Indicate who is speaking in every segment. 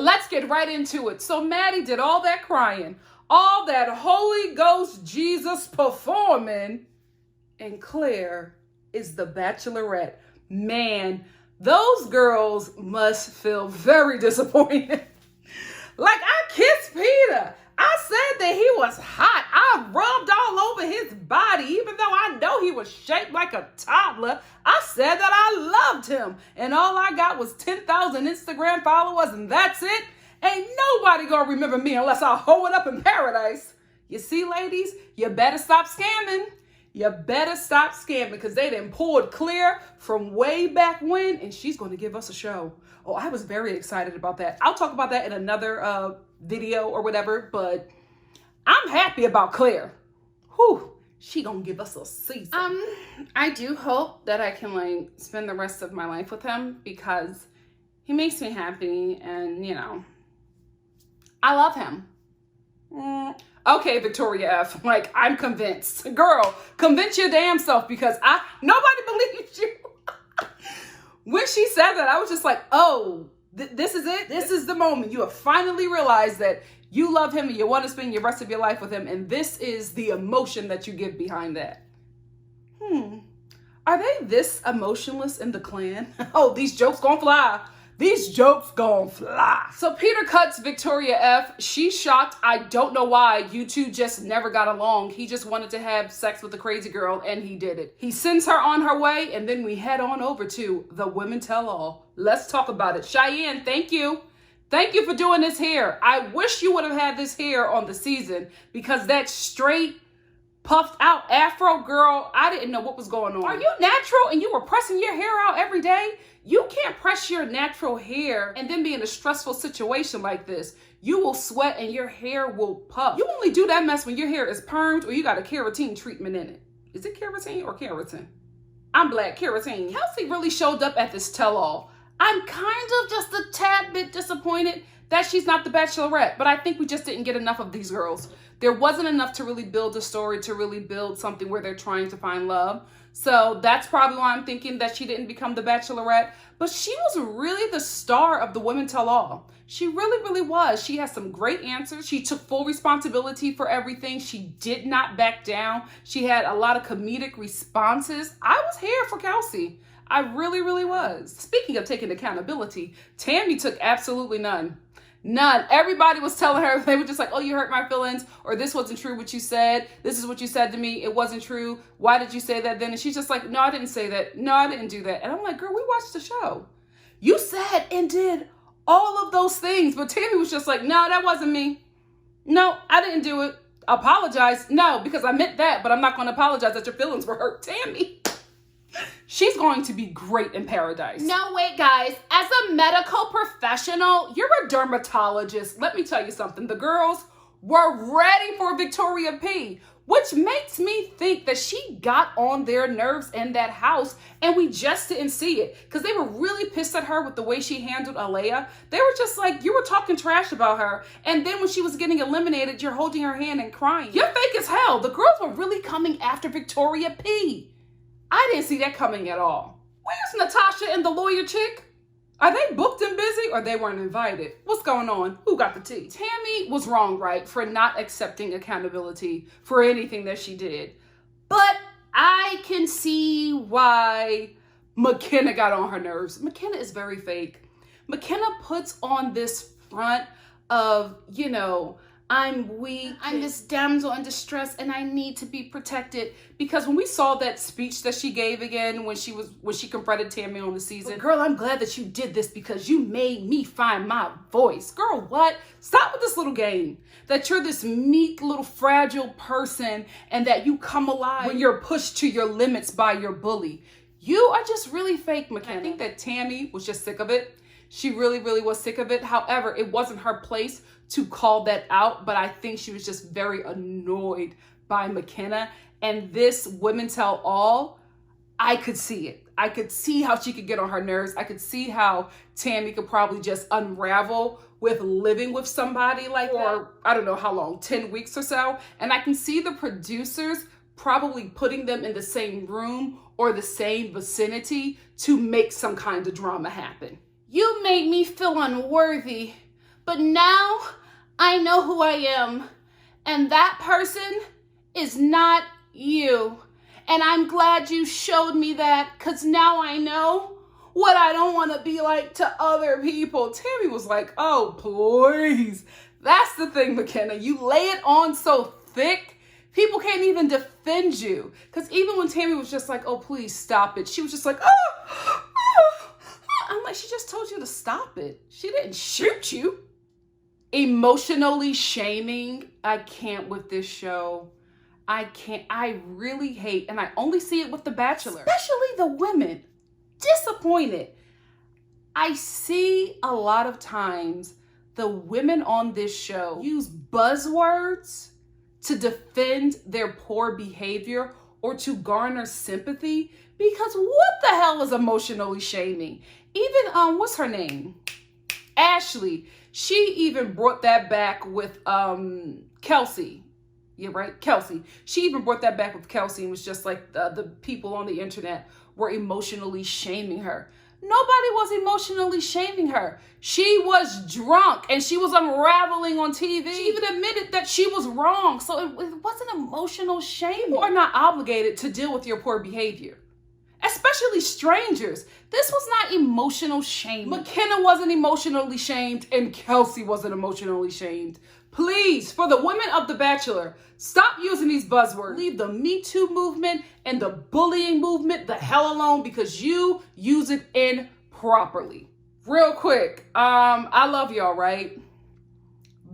Speaker 1: let's get right into it. So Maddie did all that crying, all that Holy Ghost Jesus performing, and Claire is the Bachelorette. Man, those girls must feel very disappointed. Like, I kissed Peter. I said that he was hot. I rubbed all over his body, even though I know he was shaped like a toddler. I said that I loved him. And all I got was 10,000 Instagram followers, and that's it. Ain't nobody gonna remember me unless I hoe it up in paradise. You see, ladies, you better stop scamming. You better stop scamming, because they done pulled Claire from way back when, and she's going to give us a show. Oh, I was very excited about that. I'll talk about that in another video or whatever, but I'm happy about Claire. Whew, she gonna give us a season. I do hope that I can like spend the rest of my life with him, because he makes me happy, and you know, I love him. Okay, Victoria F. Like, I'm convinced. Girl, convince your damn self, because nobody believes you. When she said that, I was just like, oh, this is it. This is the moment. You have finally realized that you love him and you want to spend the rest of your life with him. And this is the emotion that you give behind that. Are they this emotionless in the clan? Oh, these jokes gonna fly. These jokes gon' fly. So Peter cuts Victoria F. She's shocked. I don't know why. You two just never got along. He just wanted to have sex with the crazy girl, and he did it. He sends her on her way, and then we head on over to the Women Tell All. Let's talk about it. Cheyenne, thank you. Thank you for doing this hair. I wish you would have had this hair on the season, because that straight, puffed out afro, girl, I didn't know what was going on. Are you natural and you were pressing your hair out every day? You can't press your natural hair and then be in a stressful situation like this. You will sweat and your hair will puff. You only do that mess when your hair is permed or you got a keratin treatment in it. Is it keratin or keratin? I'm black, keratin. Kelsey really showed up at this tell-all. I'm kind of just a tad bit disappointed that she's not the Bachelorette, but I think we just didn't get enough of these girls. There wasn't enough to really build a story, to really build something where they're trying to find love. So that's probably why I'm thinking that she didn't become the Bachelorette. But she was really the star of the Women Tell All. She really, really was. She has some great answers. She took full responsibility for everything. She did not back down. She had a lot of comedic responses. I was here for Kelsey. I really, really was. Speaking of taking accountability, Tammy took absolutely none. None. Everybody was telling her, they were just like, oh, you hurt my feelings, or this wasn't true what you said. This is what you said to me. It wasn't true. Why did you say that then? And she's just like, no, I didn't say that. No, I didn't do that. And I'm like, girl, we watched the show. You said and did all of those things. But Tammy was just like, no, that wasn't me. No, I didn't do it. Apologize. No, because I meant that, but I'm not going to apologize that your feelings were hurt. Tammy. She's going to be great in paradise. No, wait, guys. As a medical professional, you're a dermatologist. Let me tell you something. The girls were ready for Victoria P, which makes me think that she got on their nerves in that house, and we just didn't see it, because they were really pissed at her with the way she handled Alea. They were just like, you were talking trash about her, and then when she was getting eliminated, you're holding her hand and crying. You're fake as hell. The girls were really coming after Victoria P. I didn't see that coming at all. Where's Natasha and the lawyer chick? Are they booked and busy, or they weren't invited? What's going on? Who got the tea? Tammy was wrong, right, for not accepting accountability for anything that she did. But I can see why McKenna got on her nerves. McKenna is very fake. McKenna puts on this front of, you know, I'm weak, I'm this damsel in distress, and I need to be protected. Because when we saw that speech that she gave again when she confronted Tammy on the season, but girl, I'm glad that you did this because you made me find my voice. Girl, what? Stop with this little game. That you're this meek little fragile person and that you come alive when you're pushed to your limits by your bully. You are just really fake, McKenna. I think that Tammy was just sick of it. She really, really was sick of it. However, it wasn't her place to call that out, but I think she was just very annoyed by McKenna. And this Women Tell All, I could see it. I could see how she could get on her nerves. I could see how Tammy could probably just unravel with living with somebody like that for, I don't know how long, 10 weeks or so. And I can see the producers probably putting them in the same room or the same vicinity to make some kind of drama happen. You made me feel unworthy, but now I know who I am. And that person is not you. And I'm glad you showed me that, because now I know what I don't want to be like to other people. Tammy was like, oh, please. That's the thing, McKenna. You lay it on so thick, people can't even defend you. Because even when Tammy was just like, oh, please stop it, she was just like, oh. I'm like, she just told you to stop it. She didn't shoot you. Emotionally shaming. I can't with this show. I can't. I really hate, and I only see it with The Bachelor, especially the women. Disappointed. I see a lot of times the women on this show use buzzwords to defend their poor behavior or to garner sympathy, because what the hell is emotionally shaming? Even, what's her name? Ashley. She even brought that back with Kelsey. Yeah, right? Kelsey. She even brought that back with Kelsey and was just like the people on the internet were emotionally shaming her. Nobody was emotionally shaming her. She was drunk and she was unraveling on TV. She even admitted that she was wrong. So it wasn't emotional shaming. You are not obligated to deal with your poor behavior, especially strangers. This was not emotional shaming. McKenna wasn't emotionally shamed and Kelsey wasn't emotionally shamed. Please, for the women of The Bachelor, stop using these buzzwords. Leave the Me Too movement and the bullying movement the hell alone, because you use it improperly. Real quick, I love y'all, right?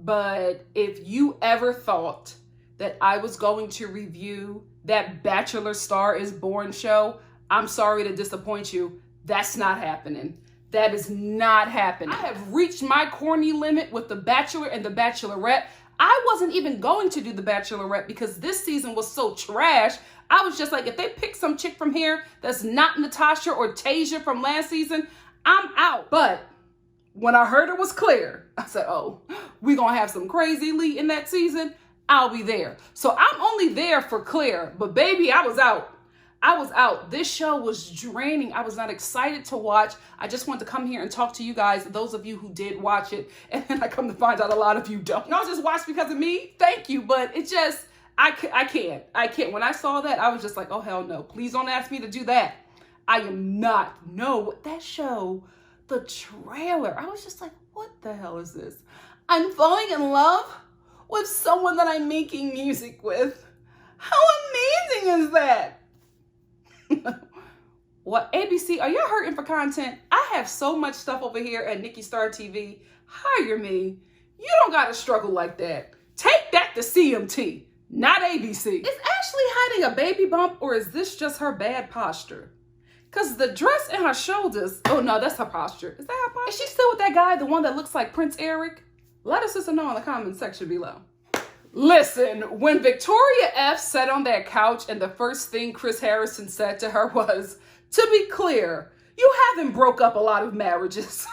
Speaker 1: But if you ever thought that I was going to review that Bachelor Star is Born show, I'm sorry to disappoint you. That's not happening. That is not happening. I have reached my corny limit with The Bachelor and The Bachelorette. I wasn't even going to do The Bachelorette because this season was so trash. I was just like, if they pick some chick from here that's not Natasha or Tasia from last season, I'm out. But when I heard it was Claire, I said, oh, we're going to have some crazy Lee in that season. I'll be there. So I'm only there for Claire, but baby, I was out. I was out. This show was draining. I was not excited to watch. I just wanted to come here and talk to you guys, those of you who did watch it. And then I come to find out a lot of you don't. Y'all just watched because of me. Thank you. But it just, I can't. When I saw that, I was just like, oh, hell no. Please don't ask me to do that. I am not. No, that show, the trailer, I was just like, what the hell is this? I'm falling in love with someone that I'm making music with. How amazing is that? What, ABC, are y'all hurting for content? I have so much stuff over here at Nikki Star TV. Hire me. You don't gotta struggle like that. Take that to CMT, not ABC. Is Ashley hiding a baby bump, or is this just her bad posture? Because the dress and her shoulders, oh no, that's her posture. Is that her posture? Is she still with that guy, the one that looks like Prince Eric? Let us know in the comment section below. Listen, when Victoria F sat on that couch and the first thing Chris Harrison said to her was, to be clear, you haven't broke up a lot of marriages.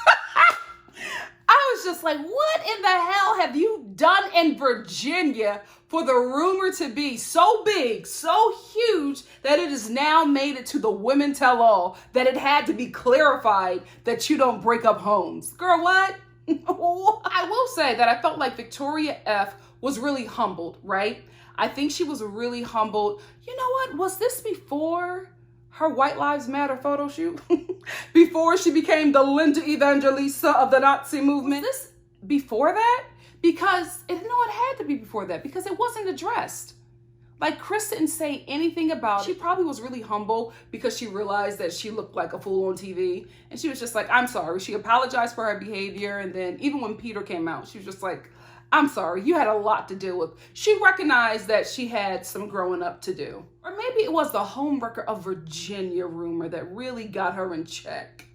Speaker 1: I was just like, what in the hell have you done in Virginia for the rumor to be so big, so huge, that it has now made it to the Women Tell All, that it had to be clarified that you don't break up homes? Girl, what? I will say that I felt like Victoria F was really humbled, right? I think she was really humbled. You know what? Was this before her White Lives Matter photo shoot? Before she became the Linda Evangelista of the Nazi movement? Was this before that? Because, it had to be before that, because it wasn't addressed. Like, Chris didn't say anything about it. She probably was really humble because she realized that she looked like a fool on TV. And she was just like, I'm sorry. She apologized for her behavior. And then even when Peter came out, she was just like, I'm sorry, you had a lot to deal with. She recognized that she had some growing up to do. Or maybe it was the homewrecker of Virginia rumor that really got her in check.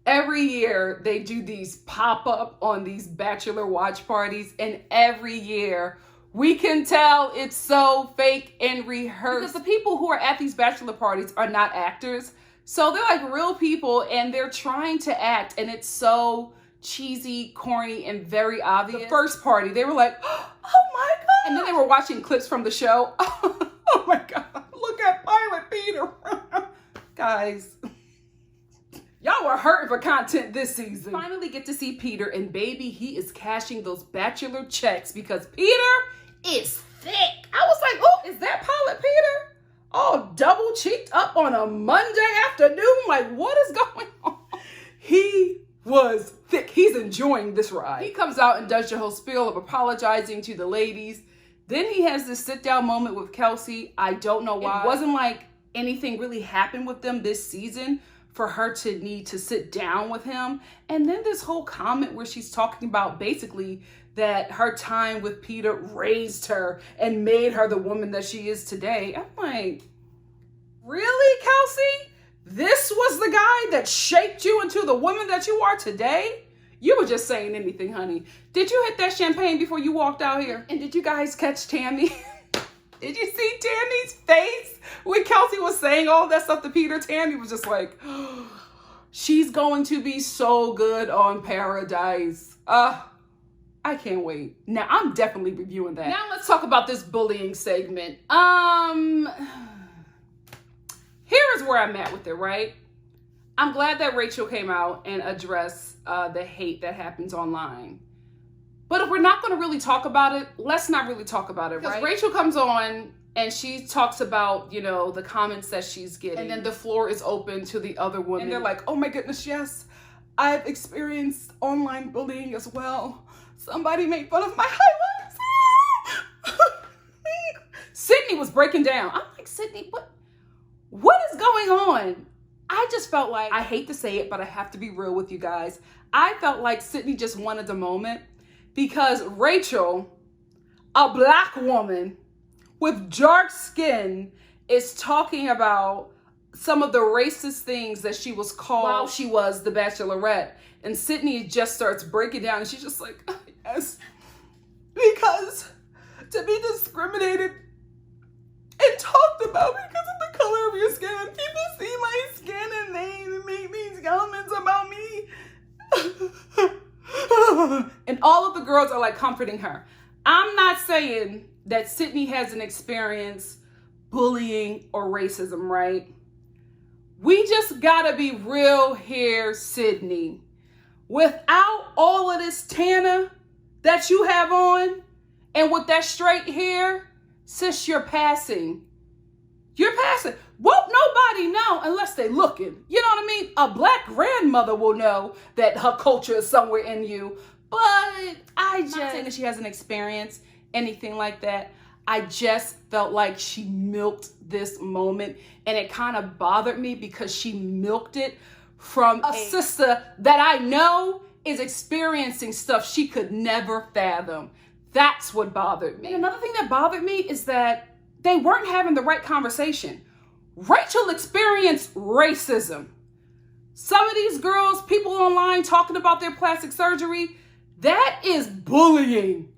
Speaker 1: Every year they do these pop-up on these Bachelor watch parties, and every year we can tell it's so fake and rehearsed. Because the people who are at these Bachelor parties are not actors. So they're like real people and they're trying to act, and it's so cheesy, corny, and very obvious. The first party, they were like, oh my God. And then they were watching clips from the show. Oh my God, look at Pilot Peter. Guys, Y'all were hurting for content this season. Finally get to see Peter, and baby, he is cashing those Bachelor checks because Peter is thick. I was like, oh, is that Pilot Peter? All double cheeked up on a Monday afternoon? Like, what is going on? He was thick. He's enjoying this ride. He comes out and does your whole spiel of apologizing to the ladies. Then he has this sit down moment with Kelsey. I don't know why. It wasn't like anything really happened with them this season for her to need to sit down with him. And then this whole comment where she's talking about basically that her time with Peter raised her and made her the woman that she is today. I'm like, really, Kelsey? This was the guy that shaped you into the woman that you are today? You were just saying anything, honey. Did you hit that champagne before you walked out here? And did you guys catch Tammy? Did you see Tammy's face when Kelsey was saying all that stuff to Peter? Tammy was just like, oh, she's going to be so good on Paradise. I can't wait. Now, I'm definitely reviewing that. Now let's talk about this bullying segment. Here is where I'm at with it, right? I'm glad that Rachel came out and addressed the hate that happens online. But if we're not going to really talk about it, let's not really talk about it, right? Because Rachel comes on and she talks about, you know, the comments that she's getting. And then the floor is open to the other women. And they're like, oh my goodness, yes, I've experienced online bullying as well. Somebody made fun of my highlights. Sydney was breaking down. I'm like, Sydney, what is going on? I just felt like, I hate to say it, but I have to be real with you guys. I felt like Sydney just wanted the moment because Rachel, a black woman with dark skin, is talking about some of the racist things that she was called while she was the Bachelorette. And Sydney just starts breaking down and she's just like, oh, yes, because to be discriminated and talked about because of the color of your skin, and people see my skin and they make these comments about me. And all of the girls are like comforting her. I'm not saying that Sydney hasn't experienced bullying or racism, right? We just gotta be real here, Sydney. Without all of this Tana that you have on and with that straight hair, sis, you're passing. You're passing. Won't nobody know unless they looking. You know what I mean? A black grandmother will know that her culture is somewhere in you. But I'm not saying that she hasn't experienced anything like that. I just felt like she milked this moment, and it kind of bothered me because she milked it from a sister that I know is experiencing stuff she could never fathom. That's what bothered me. And another thing that bothered me is that they weren't having the right conversation. Rachel experienced racism. Some of these girls, people online talking about their plastic surgery, that is bullying.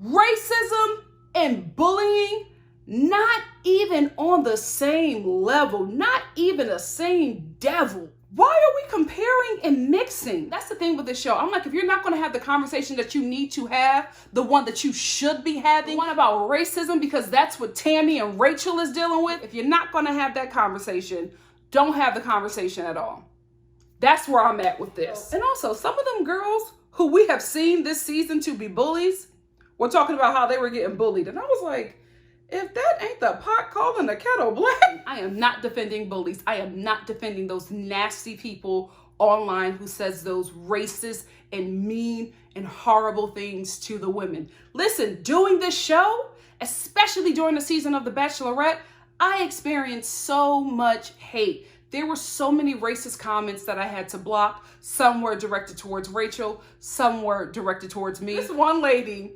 Speaker 1: Racism and bullying, not even on the same level, not even the same devil. Why are we comparing and mixing? That's the thing with this show. I'm like, if you're not going to have the conversation that you need to have, the one that you should be having, the one about racism, because that's what Tammy and Rachel is dealing with. If you're not going to have that conversation, don't have the conversation at all. That's where I'm at with this. And also, some of them girls who we have seen this season to be bullies were talking about how they were getting bullied. And I was like, if that ain't the pot calling the kettle black. I am not defending bullies. I am not defending those nasty people online who says those racist and mean and horrible things to the women. Listen, doing this show, especially during the season of The Bachelorette, I experienced so much hate. There were so many racist comments that I had to block. Some were directed towards Rachel. Some were directed towards me. This one lady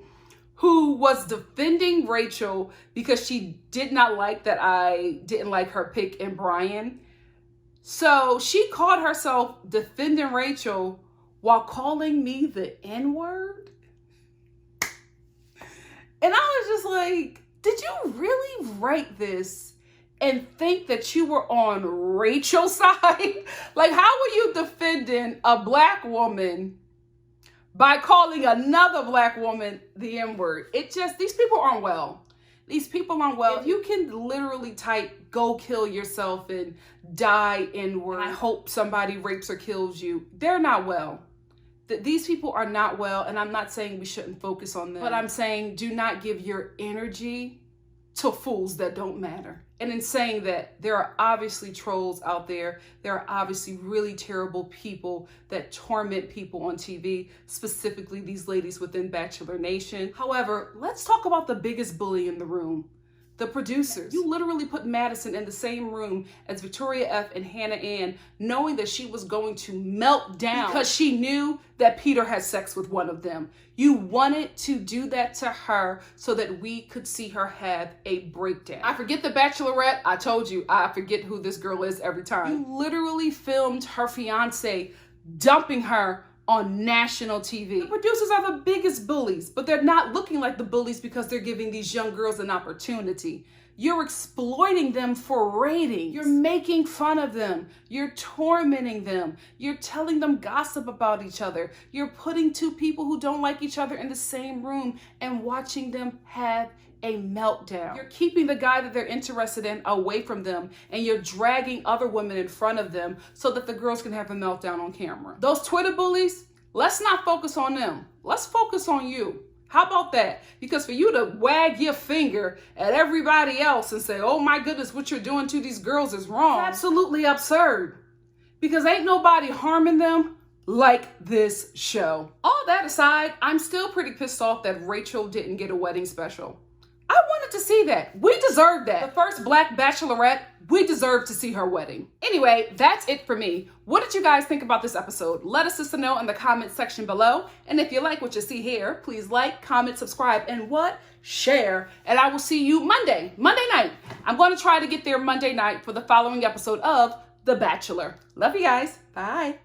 Speaker 1: who was defending Rachel because she did not like that I didn't like her pick in Brian. So she called herself defending Rachel while calling me the N-word. And I was just like, did you really write this and think that you were on Rachel's side? Like, how were you defending a black woman by calling another black woman the N-word? These people aren't well. These people aren't well. If you can literally type, go kill yourself and die inward, I hope somebody rapes or kills you, they're not well. These people are not well, and I'm not saying we shouldn't focus on them, but I'm saying do not give your energy to fools that don't matter. And in saying that, there are obviously trolls out there. There are obviously really terrible people that torment people on TV, specifically these ladies within Bachelor Nation. However, let's talk about the biggest bully in the room. The producers. You literally put Madison in the same room as Victoria F and Hannah Ann, knowing that she was going to melt down because she knew that Peter had sex with one of them. You wanted to do that to her so that we could see her have a breakdown. I forget the Bachelorette. I told you, I forget who this girl is every time. You literally filmed her fiance dumping her on national TV. The producers are the biggest bullies, but they're not looking like the bullies because they're giving these young girls an opportunity. You're exploiting them for ratings. You're making fun of them. You're tormenting them. You're telling them gossip about each other. You're putting two people who don't like each other in the same room and watching them have a meltdown. You're keeping the guy that they're interested in away from them, and you're dragging other women in front of them so that the girls can have a meltdown on camera. Those Twitter bullies, let's not focus on them. Let's focus on you. How about that? Because for you to wag your finger at everybody else and say, oh my goodness, what you're doing to these girls is wrong, it's absolutely absurd. Because ain't nobody harming them like this show. All that aside, I'm still pretty pissed off that Rachel didn't get a wedding special. I wanted to see that. We deserve that. The first Black Bachelorette, we deserve to see her wedding. Anyway, that's it for me. What did you guys think about this episode? Let us know in the comment section below. And if you like what you see here, please like, comment, subscribe, and what? Share. And I will see you Monday night. I'm going to try to get there Monday night for the following episode of The Bachelor. Love you guys. Bye.